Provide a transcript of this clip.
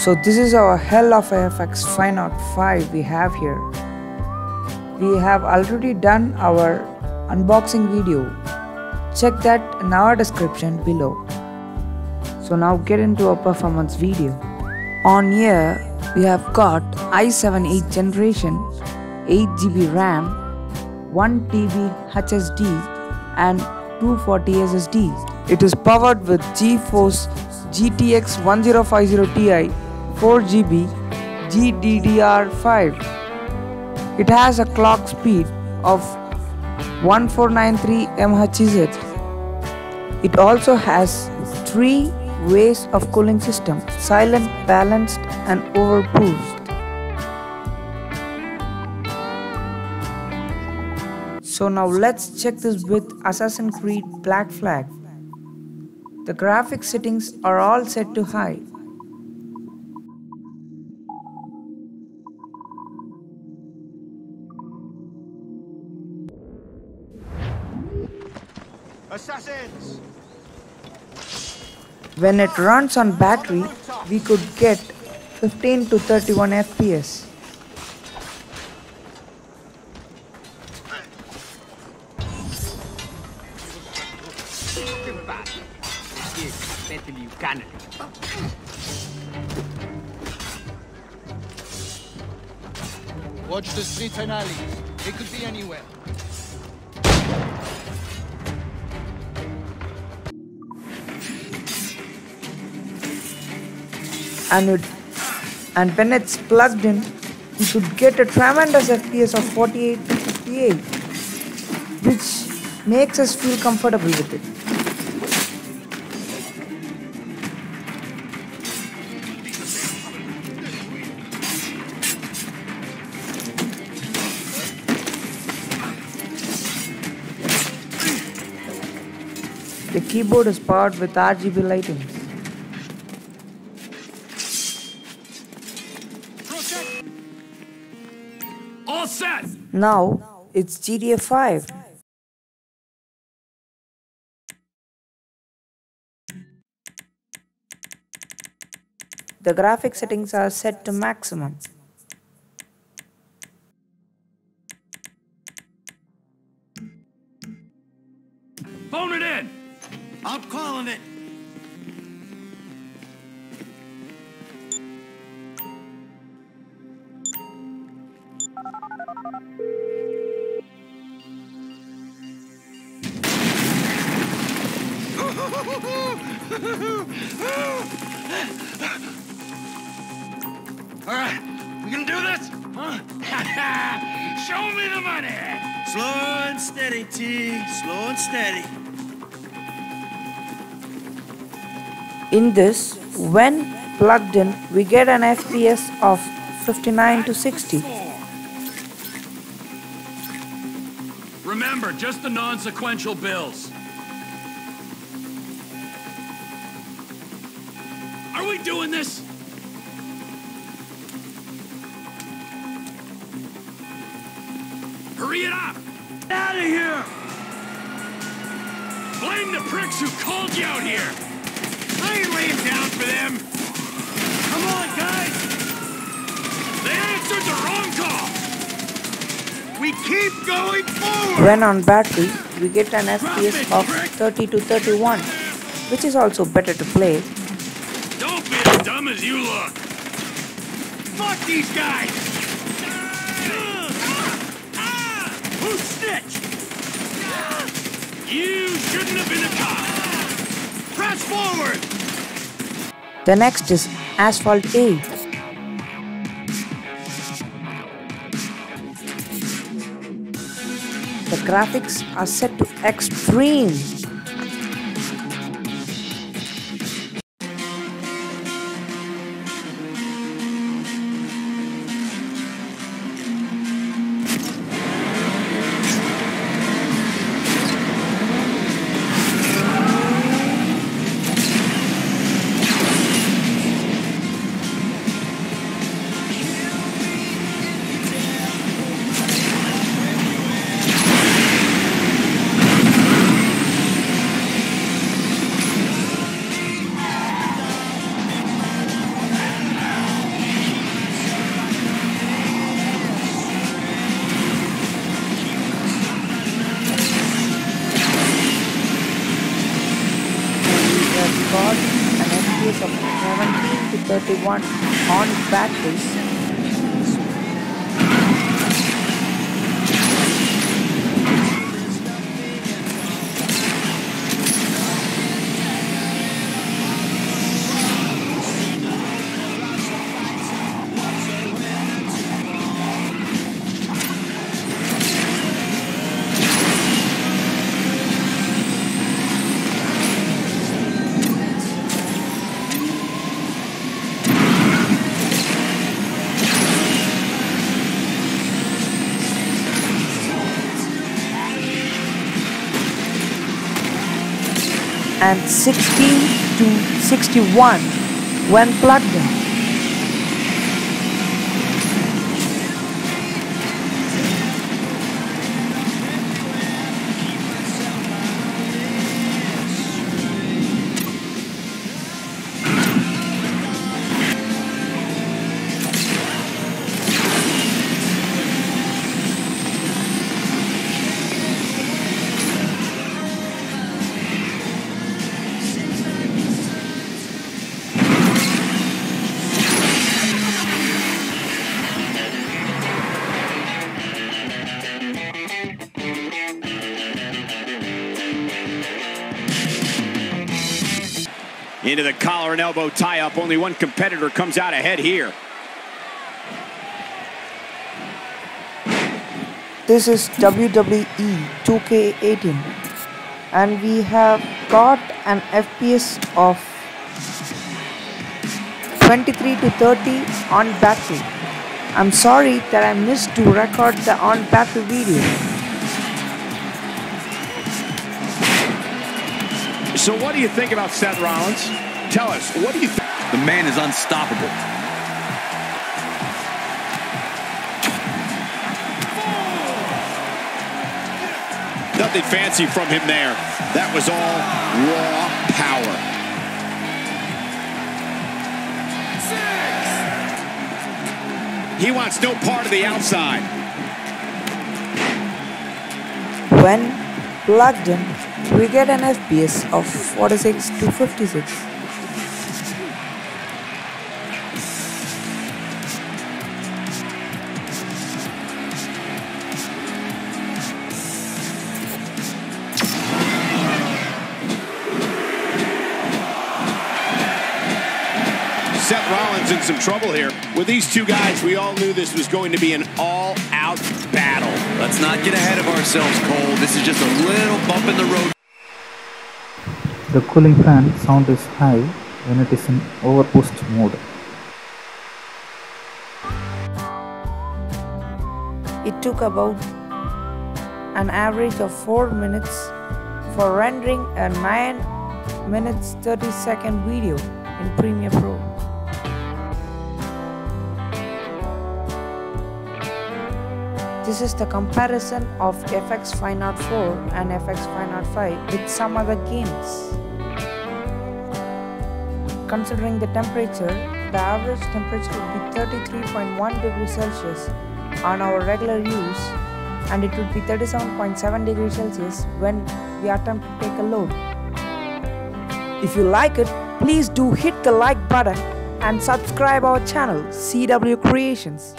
So this is our hell of a FX505 we have here. We have already done our unboxing video. Check that in our description below. So now get into our performance video. On here we have got i7 8th generation, 8GB RAM, 1TB HSD and 240 SSD. It is powered with GeForce GTX 1050 Ti 4GB GDDR5. It has a clock speed of 1493 MHz. It also has 3 ways of cooling system: silent, balanced and overboost. So now let's check this with Assassin's Creed Black Flag. The graphics settings are all set to high. Assassins! When it runs on battery, we could get 15 to 31 FPS. Watch the streets and alleys. It could be anywhere. And when it's plugged in, you could get a tremendous FPS of 48 to 58, which makes us feel comfortable with it. The keyboard is powered with RGB lighting. All set! Now it's GTA 5. The graphic settings are set to maximum. Phone it in! I'm calling it. All right, we gonna do this? Huh? Show me the money! Slow and steady, T. Slow and steady. In this, when plugged in, we get an FPS of 59 to 60. Remember, just the non-sequential bills. Are we doing this? Hurry it up! Out of here! Blame the pricks who called you out here! I ain't laying down for them. Come on, guys! They answered the wrong call! We keep going forward! When on battery, we get an FPS of 30 to 31, which is also better to play. Don't be as dumb as you look! Fuck these guys! Who snitched? You shouldn't have been a cop! Press forward! The next is Ashphalt 8. The graphics are set to extreme. 1 on batteries. And 60 to 61 when plugged in. Into the collar and elbow tie-up. Only one competitor comes out ahead here. This is WWE 2K18 and we have got an FPS of 23 to 30 on battery. I'm sorry that I missed to record the on battery video. So what do you think about Seth Rollins? Tell us, what do you think? The man is unstoppable. Nothing fancy from him there. That was all raw power. 6. He wants no part of the outside. When plugged in, we get an FPS of 46 to 56. Seth Rollins in some trouble here. With these two guys, we all knew this was going to be an all-out battle. Let's not get ahead of ourselves, Cole. This is just a little bump in the road. The cooling fan sound is high when it is in overboost mode. It took about an average of 4 minutes for rendering a 9 minutes 30-second video in Premiere Pro. This is the comparison of FX504 and FX505 with some other games. Considering the temperature, the average temperature would be 33.1 degrees Celsius on our regular use, and it would be 37.7 degrees Celsius when we attempt to take a load. If you like it, please do hit the like button and subscribe our channel CW Creations.